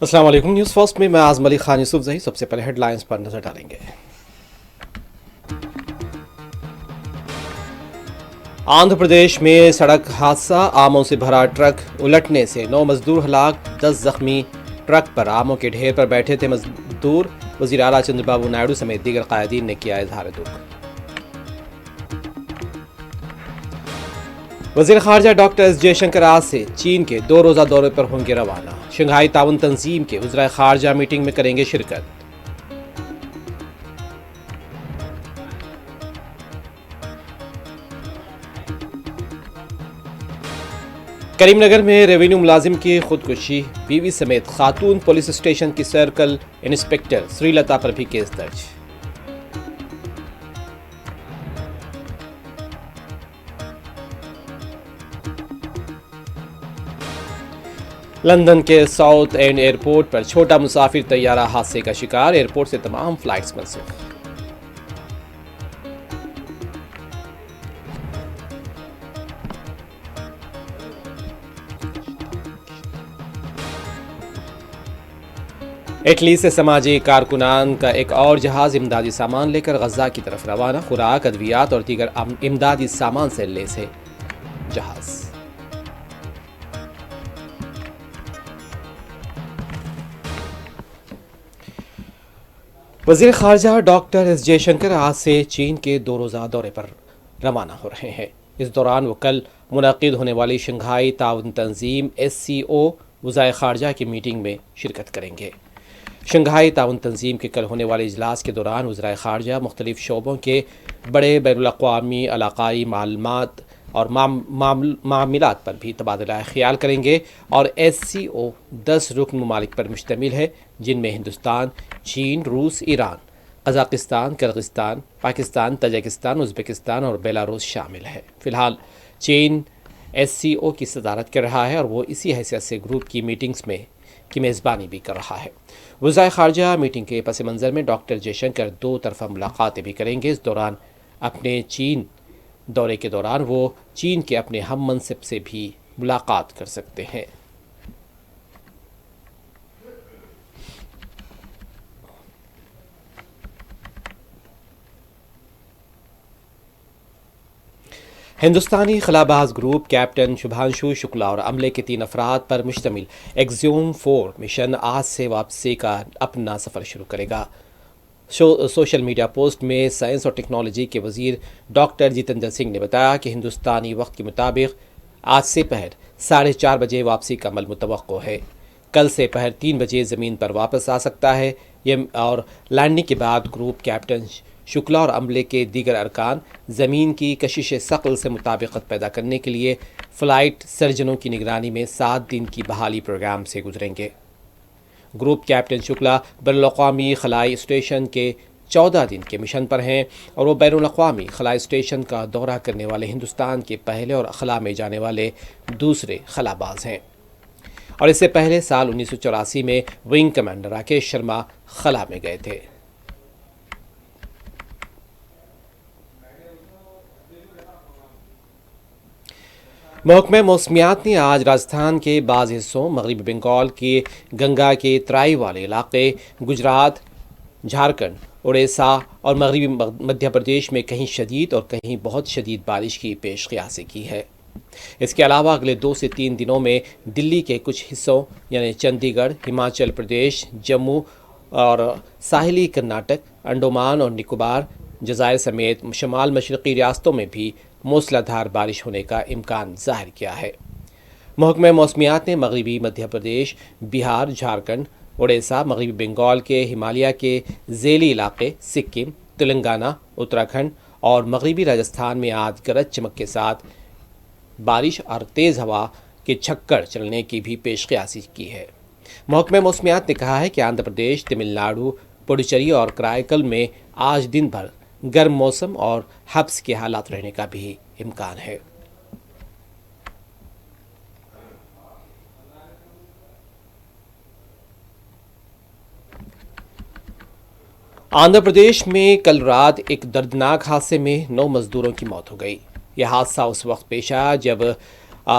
السلام علیکم۔ News first میں اعظم علی خان یوسف زہی۔ سب سے پہلے ہیڈ لائنز پر نظر ڈالیں گے۔ آندھرا پردیش میں سڑک حادثہ، آموں سے بھرا ٹرک الٹنے سے 9 مزدور ہلاک، 10 زخمی۔ ٹرک پر آموں کے ڈھیر پر بیٹھے تھے مزدور۔ وزیر اعلیٰ چندر بابو نائیڈو سمیت دیگر قائدین نے کیا اظہار دکھ۔ وزیر خارجہ ڈاکٹر ایس جے شنکر آج سے چین کے 2 روزہ دورے پر ہوں گے روانہ۔ شنگھائی تعاون تنظیم کے وزرائے خارجہ میٹنگ میں کریں گے شرکت۔ کریم نگر میں ریونیو ملازم کی خودکشی، بیوی سمیت خاتون پولیس اسٹیشن کی سرکل انسپکٹر سری لتا پر بھی کیس درج۔ لندن کے ساؤتھ اینڈ ایئرپورٹ پر چھوٹا مسافر طیارہ حادثے کا شکار، ایئرپورٹ سے تمام فلائٹس منسوخ۔ اٹلی سے سماجی کارکنان کا ایک اور جہاز امدادی سامان لے کر غزہ کی طرف روانہ، خوراک، ادویات اور دیگر امدادی سامان سے لیس ہے جہاز۔ وزیر خارجہ ڈاکٹر ایس جے شنکر آج سے چین کے 2 روزہ دورے پر روانہ ہو رہے ہیں۔ اس دوران وہ کل منعقد ہونے والی شنگھائی تعاون تنظیم SCO وزرائے خارجہ کی میٹنگ میں شرکت کریں گے۔ شنگھائی تعاون تنظیم کے کل ہونے والے اجلاس کے دوران وزرائے خارجہ مختلف شعبوں کے بڑے بین الاقوامی، علاقائی معلومات اور معاملات پر بھی تبادلہ خیال کریں گے، اور SCO 10 رکن ممالک پر مشتمل ہے، جن میں ہندوستان، چین، روس، ایران، قزاقستان، کرغزستان، پاکستان، تاجکستان، ازبکستان اور بیلاروس شامل ہے۔ فی الحال چین SCO کی صدارت کر رہا ہے اور وہ اسی حیثیت سے گروپ کی میٹنگز میں کی میزبانی بھی کر رہا ہے۔ وزرائے خارجہ میٹنگ کے پس منظر میں ڈاکٹر جے شنکر 2 طرفہ ملاقاتیں بھی کریں گے۔ اس دوران اپنے چین دورے کے دوران وہ چین کے اپنے ہم منصب سے بھی ملاقات کر سکتے ہیں۔ ہندوستانی خلاباز گروپ کیپٹن شبھانشو شکلا اور عملے کے 3 افراد پر مشتمل ایکزیوم 4 مشن آج سے واپسی کا اپنا سفر شروع کرے گا۔ سوشل میڈیا پوسٹ میں سائنس اور ٹیکنالوجی کے وزیر ڈاکٹر جتیندر سنگھ نے بتایا کہ ہندوستانی وقت کے مطابق آج سے پہر 4:30 بجے واپسی کا عمل متوقع ہے۔ کل سے پہر 3 بجے زمین پر واپس آ سکتا ہے، اور لینڈنگ کے بعد گروپ کیپٹن شکلا اور عملے کے دیگر ارکان زمین کی کشش ثقل سے مطابقت پیدا کرنے کے لیے فلائٹ سرجنوں کی نگرانی میں 7 دن کی بحالی پروگرام سے گزریں گے۔ گروپ کیپٹن شکلا بین الاقوامی خلائی اسٹیشن کے 14 دن کے مشن پر ہیں، اور وہ بین الاقوامی خلائی اسٹیشن کا دورہ کرنے والے ہندوستان کے پہلے اور خلا میں جانے والے دوسرے خلاباز ہیں، اور اس سے پہلے سال 1984 میں ونگ کمانڈر راکیش شرما خلا میں گئے تھے۔ محکمہ موسمیات نے آج راجستھان کے بعض حصوں، مغربی بنگال کے گنگا کے ترائی والے علاقے، گجرات، جھارکھنڈ، اڑیسہ اور مغربی مدھیہ پردیش میں کہیں شدید اور کہیں بہت شدید بارش کی پیش قیاسی کی ہے۔ اس کے علاوہ اگلے 2 سے 3 دنوں میں دلی کے کچھ حصوں یعنی چندی گڑھ، ہماچل پردیش، جموں اور ساحلی کرناٹک، انڈمان اور نکوبار، جزائر سمیت شمال مشرقی ریاستوں میں بھی موسلا دھار بارش ہونے کا امکان ظاہر کیا ہے۔ محکمہ موسمیات نے مغربی مدھیہ پردیش، بہار، جھارکھنڈ، اڑیسہ، مغربی بنگال کے ہمالیہ کے ذیلی علاقے، سکم، تلنگانہ، اتراکھنڈ اور مغربی راجستھان میں آج گرج چمک کے ساتھ بارش اور تیز ہوا کے جھکڑ چلنے کی بھی پیش قیاسی کی ہے۔ محکمہ موسمیات نے کہا ہے کہ آندھرا پردیش، تمل ناڈو، پڈوچیری اور کرائیکل میں آج دن بھر گرم موسم اور حبس کے حالات رہنے کا بھی امکان ہے۔ آندھرا پردیش میں کل رات ایک دردناک حادثے میں 9 مزدوروں کی موت ہو گئی۔ یہ حادثہ اس وقت پیش آیا جب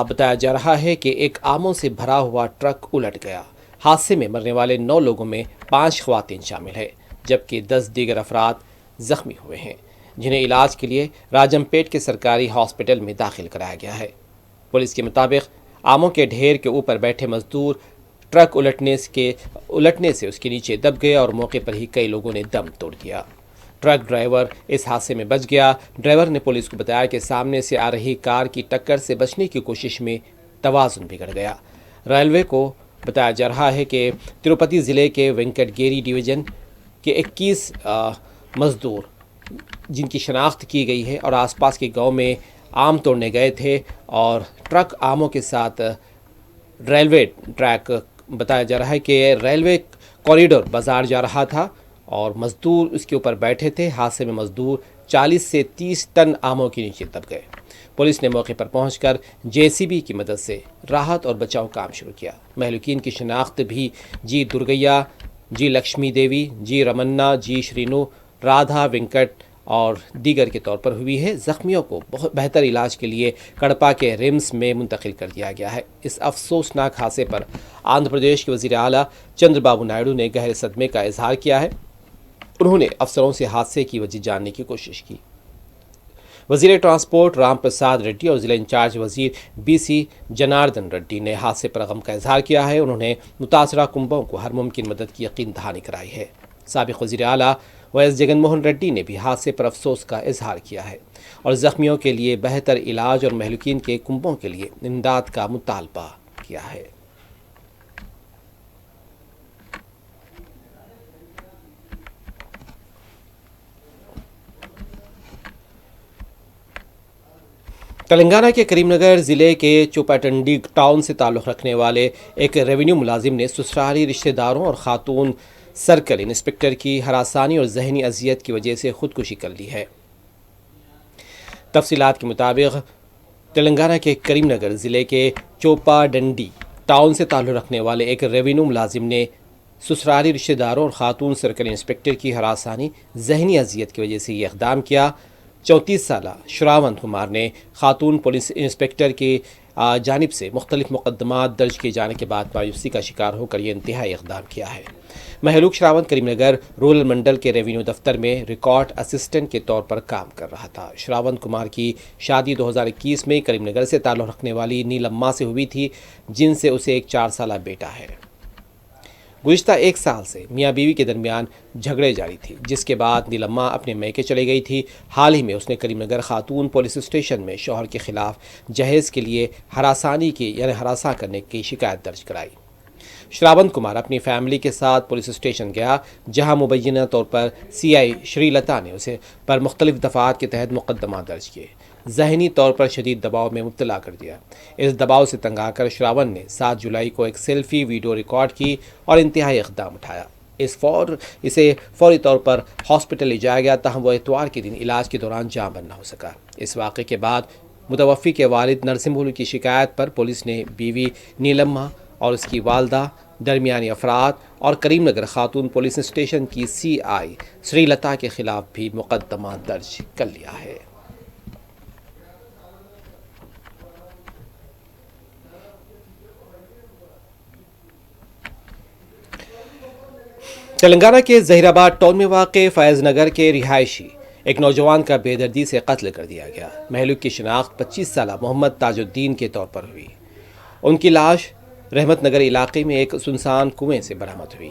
بتایا جا رہا ہے کہ ایک آموں سے بھرا ہوا ٹرک الٹ گیا۔ حادثے میں مرنے والے 9 لوگوں میں 5 خواتین شامل ہیں، جبکہ 10 دیگر افراد زخمی ہوئے ہیں، جنہیں علاج کے لیے راجم پیٹ کے سرکاری ہاسپٹل میں داخل کرایا گیا ہے۔ پولیس کے مطابق آموں کے ڈھیر کے اوپر بیٹھے مزدور ٹرک الٹنے سے اس کے نیچے دب گئے اور موقع پر ہی کئی لوگوں نے دم توڑ دیا۔ ٹرک ڈرائیور اس حادثے میں بچ گیا۔ ڈرائیور نے پولیس کو بتایا کہ سامنے سے آ رہی کار کی ٹکر سے بچنے کی کوشش میں توازن بگڑ گیا۔ ریلوے کو بتایا جا رہا ہے کہ تروپتی ضلع کے وینکٹ گیری ڈویژن کے 21 مزدور جن کی شناخت کی گئی ہے اور آس پاس کے گاؤں میں آم توڑنے گئے تھے، اور ٹرک آموں کے ساتھ ریلوے ٹریک بتایا جا رہا ہے کہ ریلوے کوریڈور بازار جا رہا تھا اور مزدور اس کے اوپر بیٹھے تھے۔ حادثے میں مزدور 40 سے 30 ٹن آموں کے نیچے دب گئے۔ پولیس نے موقع پر پہنچ کر JCB کی مدد سے راحت اور بچاؤ کام شروع کیا۔ مہلوکین کی شناخت بھی جی درگیا، جی لکشمی دیوی، جی رمنا، جی شرینو، رادھا وینکٹ اور دیگر کے طور پر ہوئی ہے۔ زخمیوں کو بہتر علاج کے لیے کڑپا کے ریمس میں منتقل کر دیا گیا ہے۔ اس افسوسناک حادثے پر آندھرا پردیش کے وزیر اعلیٰ چندر بابو نائیڈو نے گہرے صدمے کا اظہار کیا ہے۔ انہوں نے افسروں سے حادثے کی وجہ جاننے کی کوشش کی۔ وزیر ٹرانسپورٹ رام پرساد ریڈی اور ضلع انچارج وزیر BC جناردن ریڈی نے حادثے پر غم کا اظہار کیا ہے۔ انہوں نے متاثرہ کنبوں کو ہر ممکن مدد کی یقین دہانی کرائی ہے۔ سابق وزیر اعلیٰ YS جگن موہن ریڈی نے بھی حادثے پر افسوس کا اظہار کیا ہے اور زخمیوں کے لیے بہتر علاج اور مہلوکین کے کنبوں کے لیے امداد کا مطالبہ کیا ہے۔ تلنگانہ کے کریم نگر ضلع کے چوپاٹنڈی ٹاؤن سے تعلق رکھنے والے ایک ریونیو ملازم نے سسرالی رشتہ داروں اور خاتون سرکل انسپکٹر کی ہراسانی اور ذہنی اذیت کی وجہ سے خودکشی کر لی ہے۔ تفصیلات کے مطابق تلنگانہ کے کریم نگر ضلع کے چوپاڈنڈی ٹاؤن سے تعلق رکھنے والے ایک ریونیو ملازم نے سسرالی رشتہ داروں اور خاتون سرکل انسپکٹر کی ہراسانی ذہنی اذیت کی وجہ سے یہ اقدام کیا۔ 34 سالہ شراون کمار نے خاتون پولیس انسپکٹر کی جانب سے مختلف مقدمات درج کیے جانے کے بعد مایوسی کا شکار ہو کر یہ انتہائی اقدام کیا ہے۔ مہلوک شراون کریم نگر رورل منڈل کے ریونیو دفتر میں ریکارڈ اسسٹنٹ کے طور پر کام کر رہا تھا۔ شراون کمار کی شادی 2021 میں کریم نگر سے تعلق رکھنے والی نیلما سے ہوئی تھی، جن سے اسے ایک 4 سالہ بیٹا ہے۔ گزشتہ 1 سال سے میاں بیوی کے درمیان جھگڑے جاری تھی، جس کے بعد نیلما اپنے میکے چلی گئی تھی۔ حال ہی میں اس نے کریم نگر خاتون پولیس اسٹیشن میں شوہر کے خلاف جہیز کے لیے ہراساں کرنے کی شکایت درج کرائی۔ شراون کمار اپنی فیملی کے ساتھ پولیس اسٹیشن گیا، جہاں مبینہ طور پر CI شری لتا نے اسے پر مختلف دفعات کے تحت مقدمات درج کیے، ذہنی طور پر شدید دباؤ میں مبتلا کر دیا۔ اس دباؤ سے تنگ آ کر شراون نے 7 جولائی کو ایک سیلفی ویڈیو ریکارڈ کی اور انتہائی اقدام اٹھایا۔ اسے فوری طور پر ہاسپٹل لے جایا گیا، تاہم وہ اتوار کے دن علاج کے دوران جاں بحق نہ ہو سکا۔ اس واقعے کے بعد متوفی کے والد نرسمبھولو کی شکایت پر پولیس نے بیوی نیلما اور اس کی والدہ، درمیانی افراد اور کریم نگر خاتون پولیس اسٹیشن کی CI شری لتا کے خلاف بھی مقدمہ درج کر لیا ہے۔ تلنگانہ کے ظہیر آباد ٹاؤن میں واقع فیض نگر کے رہائشی ایک نوجوان کا بے دردی سے قتل کر دیا گیا۔ مہلوک کی شناخت 25 سالہ محمد تاج الدین کے طور پر ہوئی۔ ان کی لاش رحمت نگر علاقے میں ایک سنسان کنویں سے برآمد ہوئی۔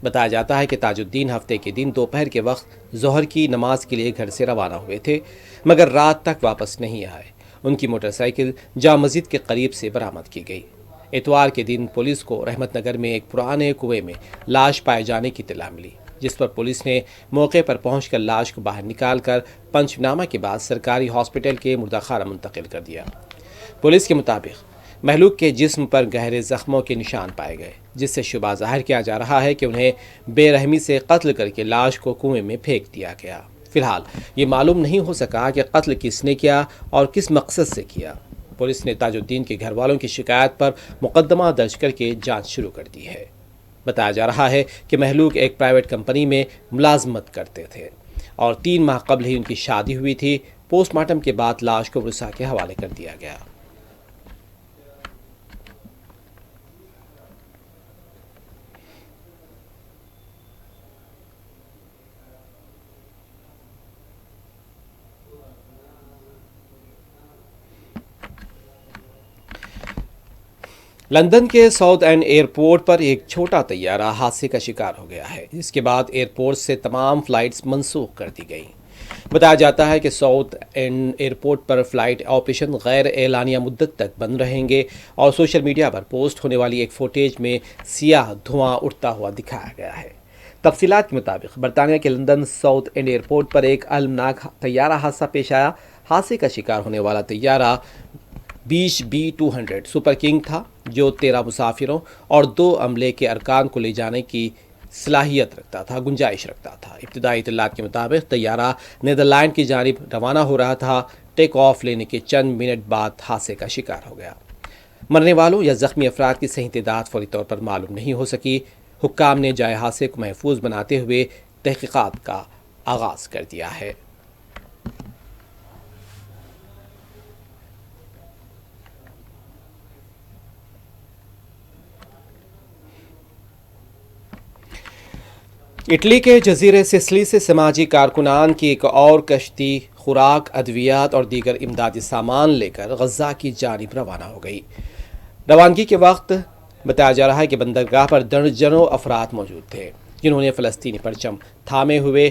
بتایا جاتا ہے کہ تاج الدین ہفتے کے دن دوپہر کے وقت ظہر کی نماز کے لیے گھر سے روانہ ہوئے تھے، مگر رات تک واپس نہیں آئے۔ ان کی موٹر سائیکل جامع مسجد کے قریب سے برآمد کی گئی۔ اتوار کے دن پولیس کو رحمت نگر میں ایک پرانے کنویں میں لاش پائے جانے کی اطلاع ملی، جس پر پولیس نے موقع پر پہنچ کر لاش کو باہر نکال کر پنچنامہ کے بعد سرکاری ہاسپٹل کے مردہ خانہ منتقل کر دیا۔ پولیس کے مطابق مہلوک کے جسم پر گہرے زخموں کے نشان پائے گئے، جس سے شبہ ظاہر کیا جا رہا ہے کہ انہیں بے رحمی سے قتل کر کے لاش کو کنویں میں پھینک دیا گیا۔ فی الحال یہ معلوم نہیں ہو سکا کہ قتل کس نے کیا اور کس مقصد سے کیا۔ پولیس نے تاج الدین کے گھر والوں کی شکایت پر مقدمہ درج کر کے جانچ شروع کر دی ہے۔ بتایا جا رہا ہے کہ مہلوک ایک پرائیویٹ کمپنی میں ملازمت کرتے تھے اور 3 ماہ قبل ہی ان کی شادی ہوئی تھی۔ پوسٹ مارٹم کے بعد لاش کو ورثاء کے حوالے کر دیا گیا۔ لندن کے ساؤتھ اینڈ ایئرپورٹ پر ایک چھوٹا طیارہ حادثے کا شکار ہو گیا ہے، جس کے بعد ایئرپورٹ سے تمام فلائٹس منسوخ کر دی گئیں۔ بتایا جاتا ہے کہ south and airport per flight operation غیر اعلانیہ مدت تک بند رہیں گے، اور سوشل میڈیا پر پوسٹ ہونے والی ایک فوٹیج میں سیاہ دھواں اٹھتا ہوا دکھایا گیا ہے۔ تفصیلات کے مطابق برطانیہ کے لندن ساؤتھ اینڈ ایئرپورٹ پر ایک المناک طیارہ حادثہ پیش آیا۔ حادثے کا شکار ہونے والا طیارہ BB-200 سپر کنگ تھا، جو 13 مسافروں اور 2 عملے کے ارکان کو لے جانے کی گنجائش رکھتا تھا۔ ابتدائی اطلاعات کے مطابق طیارہ نیدرلینڈ کی جانب روانہ ہو رہا تھا۔ ٹیک آف لینے کے چند منٹ بعد حادثے کا شکار ہو گیا۔ مرنے والوں یا زخمی افراد کی صحیح تعداد فوری طور پر معلوم نہیں ہو سکی۔ حکام نے جائے حادثے کو محفوظ بناتے ہوئے تحقیقات کا آغاز کر دیا ہے۔ اٹلی کے جزیرے سسلی سے سماجی کارکنان کی ایک اور کشتی خوراک، ادویات اور دیگر امدادی سامان لے کر غزہ کی جانب روانہ ہو گئی۔ روانگی کے وقت بتایا جا رہا ہے کہ بندرگاہ پر درجنوں افراد موجود تھے، جنہوں نے فلسطینی پرچم تھامے ہوئے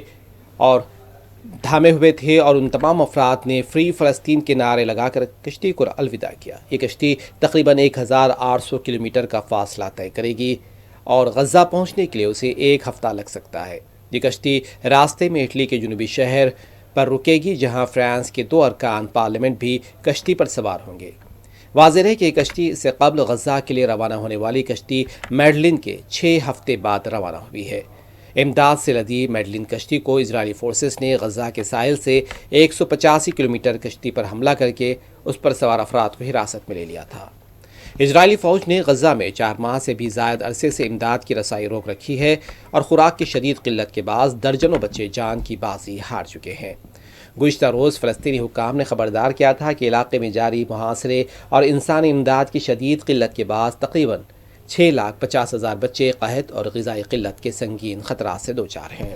تھے، اور ان تمام افراد نے فری فلسطین کے نعرے لگا کر کشتی کو الوداع کیا۔ یہ کشتی تقریباً 1800 کلومیٹر کا فاصلہ طے کرے گی، اور غزہ پہنچنے کے لیے اسے 1 ہفتہ لگ سکتا ہے۔ یہ کشتی راستے میں اٹلی کے جنوبی شہر پر رکے گی، جہاں فرانس کے 2 ارکان پارلیمنٹ بھی کشتی پر سوار ہوں گے۔ واضح ہے کہ یہ کشتی اس سے قبل غزہ کے لیے روانہ ہونے والی کشتی میڈلن کے 6 ہفتے بعد روانہ ہوئی ہے۔ امداد سے لدی میڈلن کشتی کو اسرائیلی فورسز نے غزہ کے ساحل سے 185 کلومیٹر کشتی پر حملہ کر کے اس پر سوار افراد کو حراست میں لے لیا تھا۔ اسرائیلی فوج نے غزہ میں 4 ماہ سے بھی زائد عرصے سے امداد کی رسائی روک رکھی ہے، اور خوراک کی شدید قلت کے باعث درجنوں بچے جان کی بازی ہار چکے ہیں۔ گزشتہ روز فلسطینی حکام نے خبردار کیا تھا کہ علاقے میں جاری محاصرے اور انسانی امداد کی شدید قلت کے باعث تقریباً 6,50,000 بچے قحط اور غذائی قلت کے سنگین خطرات سے دوچار ہیں۔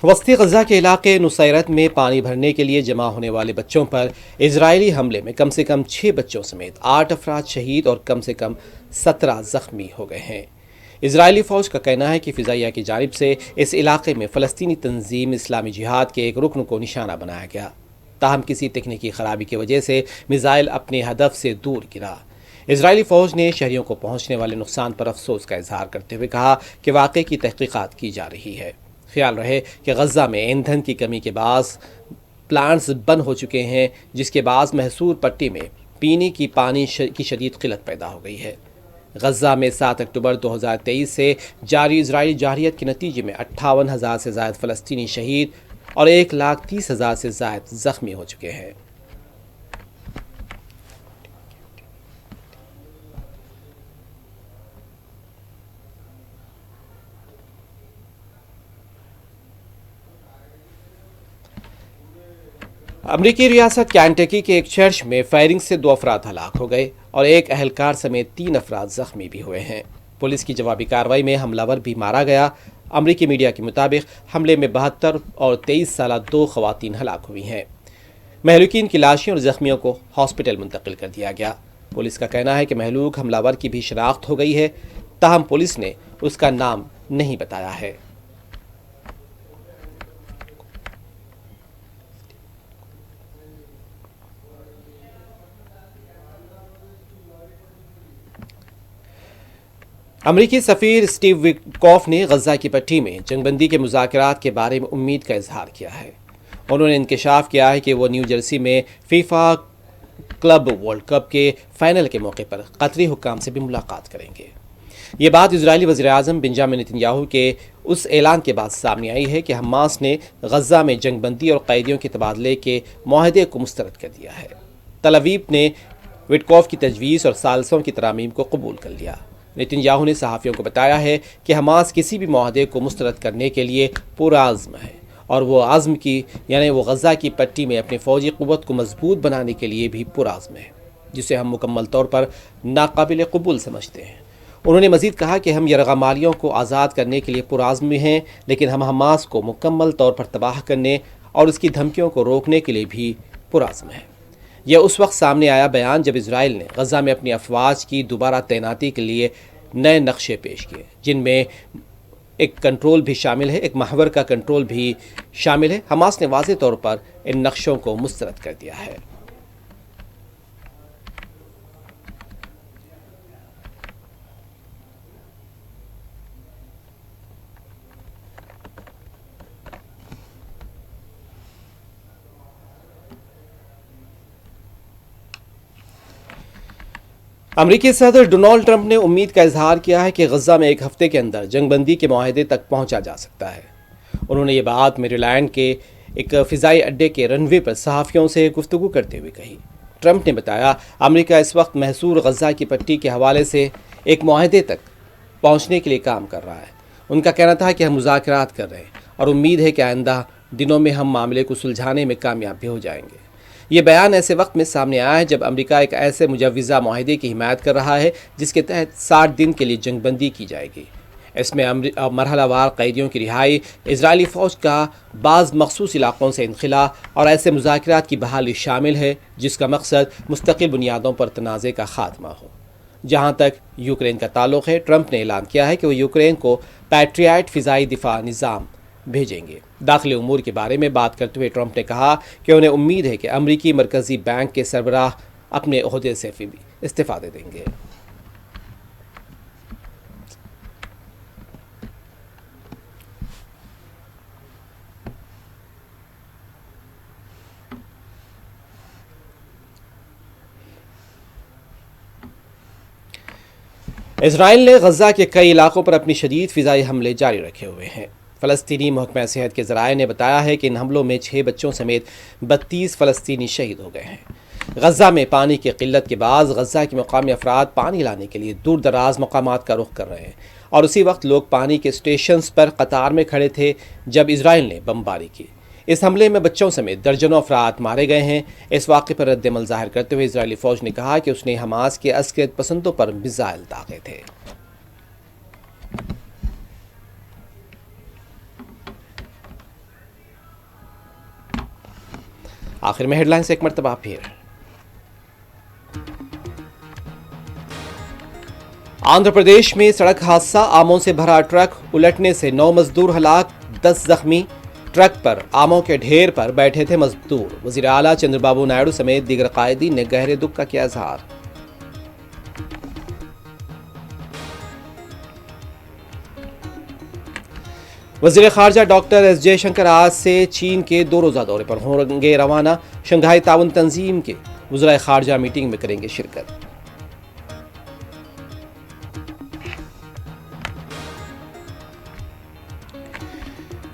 وسطی غزہ کے علاقے نصیرت میں پانی بھرنے کے لیے جمع ہونے والے بچوں پر اسرائیلی حملے میں کم سے کم 6 بچوں سمیت 8 افراد شہید اور کم سے کم 17 زخمی ہو گئے ہیں۔ اسرائیلی فوج کا کہنا ہے کہ فضائیہ کی جانب سے اس علاقے میں فلسطینی تنظیم اسلامی جہاد کے ایک رکن کو نشانہ بنایا گیا، تاہم کسی تکنیکی خرابی کی وجہ سے میزائل اپنے ہدف سے دور گرا۔ اسرائیلی فوج نے شہریوں کو پہنچنے والے نقصان پر افسوس کا اظہار کرتے ہوئے کہا کہ واقعے کی تحقیقات کی جا رہی ہے۔ خیال رہے کہ غزہ میں ایندھن کی کمی کے باعث پلانٹس بند ہو چکے ہیں، جس کے باعث محصور پٹی میں پینے کی پانی کی شدید قلت پیدا ہو گئی ہے۔ غزہ میں 7 اکتوبر 2023 سے جاری اسرائیلی جارحیت کے نتیجے میں 58,000 سے زائد فلسطینی شہید اور 1,30,000 سے زائد زخمی ہو چکے ہیں۔ امریکی ریاست کینٹکی کے ایک چرچ میں فائرنگ سے 2 افراد ہلاک ہو گئے اور ایک اہلکار سمیت 3 افراد زخمی بھی ہوئے ہیں۔ پولیس کی جوابی کارروائی میں حملہ ور بھی مارا گیا۔ امریکی میڈیا کے مطابق حملے میں 72 اور 23 سالہ 2 خواتین ہلاک ہوئی ہیں۔ مہلوکین کی لاشیں اور زخمیوں کو ہاسپٹل منتقل کر دیا گیا۔ پولیس کا کہنا ہے کہ مہلوک حملہ ور کی بھی شناخت ہو گئی ہے، تاہم پولیس نے اس کا نام نہیں بتایا ہے۔ امریکی سفیر اسٹیو وٹکوف نے غزہ کی پٹی میں جنگ بندی کے مذاکرات کے بارے میں امید کا اظہار کیا ہے۔ انہوں نے انکشاف کیا ہے کہ وہ نیو جرسی میں فیفا کلب ورلڈ کپ کے فائنل کے موقع پر قطری حکام سے بھی ملاقات کریں گے۔ یہ بات اسرائیلی وزیر اعظم بنجامن نیتن یاہو کے اس اعلان کے بعد سامنے آئی ہے کہ حماس نے غزہ میں جنگ بندی اور قیدیوں کے تبادلے کے معاہدے کو مسترد کر دیا ہے۔ تل ابیب نے وٹکوف کی تجویز اور ثالثوں کی ترامیم کو قبول کر لیا۔ نیتن یاہو نے صحافیوں کو بتایا ہے کہ حماس کسی بھی معاہدے کو مسترد کرنے کے لیے پرعزم ہے، اور وہ غزہ کی پٹی میں اپنی فوجی قوت کو مضبوط بنانے کے لیے بھی پرعزم ہے۔ جسے ہم مکمل طور پر ناقابل قبول سمجھتے ہیں۔ انہوں نے مزید کہا کہ ہم یرغمالیوں کو آزاد کرنے کے لیے پرعزم ہیں، لیکن ہم حماس کو مکمل طور پر تباہ کرنے اور اس کی دھمکیوں کو روکنے کے لیے بھی پرعزم ہیں۔ یہ اس وقت سامنے آیا بیان جب اسرائیل نے غزہ میں اپنی افواج کی دوبارہ تعیناتی کے لیے نئے نقشے پیش کیے، جن میں ایک کنٹرول بھی شامل ہے، ایک محور کا کنٹرول بھی شامل ہے۔ حماس نے واضح طور پر ان نقشوں کو مسترد کر دیا ہے۔ امریکی صدر ڈونالڈ ٹرمپ نے امید کا اظہار کیا ہے کہ غزہ میں ایک ہفتے کے اندر جنگ بندی کے معاہدے تک پہنچا جا سکتا ہے۔ انہوں نے یہ بات میری لینڈ کے ایک فضائی اڈے کے رن وے پر صحافیوں سے گفتگو کرتے ہوئے کہی۔ ٹرمپ نے بتایا، امریکہ اس وقت محصور غزہ کی پٹی کے حوالے سے ایک معاہدے تک پہنچنے کے لیے کام کر رہا ہے۔ ان کا کہنا تھا کہ ہم مذاکرات کر رہے ہیں اور امید ہے کہ آئندہ دنوں میں ہم معاملے کو سلجھانے میں کامیاب بھی ہو جائیں گے۔ یہ بیان ایسے وقت میں سامنے آیا ہے جب امریکہ ایک ایسے مجوزہ معاہدے کی حمایت کر رہا ہے جس کے تحت 60 دن کے لیے جنگ بندی کی جائے گی۔ اس میں مرحلہ وار قیدیوں کی رہائی، اسرائیلی فوج کا بعض مخصوص علاقوں سے انخلا اور ایسے مذاکرات کی بحالی شامل ہے جس کا مقصد مستقل بنیادوں پر تنازع کا خاتمہ ہو۔ جہاں تک یوکرین کا تعلق ہے، ٹرمپ نے اعلان کیا ہے کہ وہ یوکرین کو پیٹریاٹ فضائی دفاع نظام بھیجیں گے۔ داخلی امور کے بارے میں بات کرتے ہوئے ٹرمپ نے کہا کہ انہیں امید ہے کہ امریکی مرکزی بینک کے سربراہ اپنے عہدے سے بھی استفادہ دیں گے۔ اسرائیل نے غزہ کے کئی علاقوں پر اپنی شدید فضائی حملے جاری رکھے ہوئے ہیں۔ فلسطینی محکمہ صحت کے ذرائع نے بتایا ہے کہ ان حملوں میں 6 بچوں سمیت 32 فلسطینی شہید ہو گئے ہیں۔ غزہ میں پانی کی قلت کے بعد غزہ کے مقامی افراد پانی لانے کے لیے دور دراز مقامات کا رخ کر رہے ہیں، اور اسی وقت لوگ پانی کے اسٹیشنز پر قطار میں کھڑے تھے جب اسرائیل نے بمباری کی۔ اس حملے میں بچوں سمیت درجنوں افراد مارے گئے ہیں۔ اس واقعے پر رد عمل ظاہر کرتے ہوئے اسرائیلی فوج نے کہا کہ اس نے حماس کے عسکریت پسندوں پر میزائل داغے تھے۔ آخر میں ہیڈ لائنز ایک مرتبہ پھر۔ آندھرا پردیش میں سڑک حادثہ، آموں سے بھرا ٹرک الٹنے سے 9 مزدور ہلاک، 10 زخمی۔ ٹرک پر آموں کے ڈھیر پر بیٹھے تھے مزدور۔ وزیر اعلیٰ چندر بابو نائیڈو سمیت دیگر قائدین نے گہرے دکھ کا کیا اظہار۔ وزیر خارجہ ڈاکٹر ایس جے شنکر آج سے چین کے 2 روزہ دورے پر ہوں گے روانہ۔ شنگھائی تعاون تنظیم کے وزرائے خارجہ میٹنگ میں کریں گے شرکت۔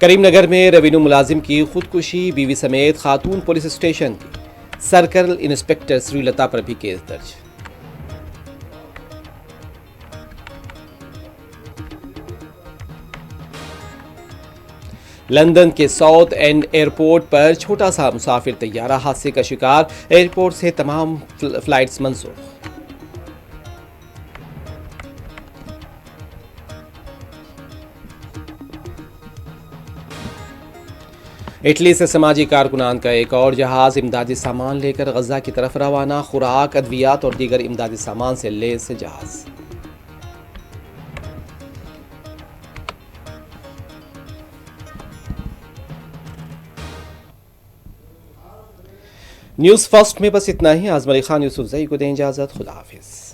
کریم نگر میں ریونیو ملازم کی خودکشی، بیوی سمیت خاتون پولیس اسٹیشن کی سرکل انسپکٹر سری لتا پر بھی کیس درج۔ لندن کے ساؤتھ اینڈ ایئرپورٹ پر چھوٹا سا مسافر طیارہ حادثے کا شکار، ایئرپورٹ سے تمام فلائٹس منسوخ۔ اٹلی سے سماجی کارکنان کا ایک اور جہاز امدادی سامان لے کر غزہ کی طرف روانہ، خوراک، ادویات اور دیگر امدادی سامان سے لیس جہاز۔ نیوز فرسٹ میں بس اتنا ہی۔ اعظم علی خان یوسف زئی کو دیں اجازت۔ خدا حافظ۔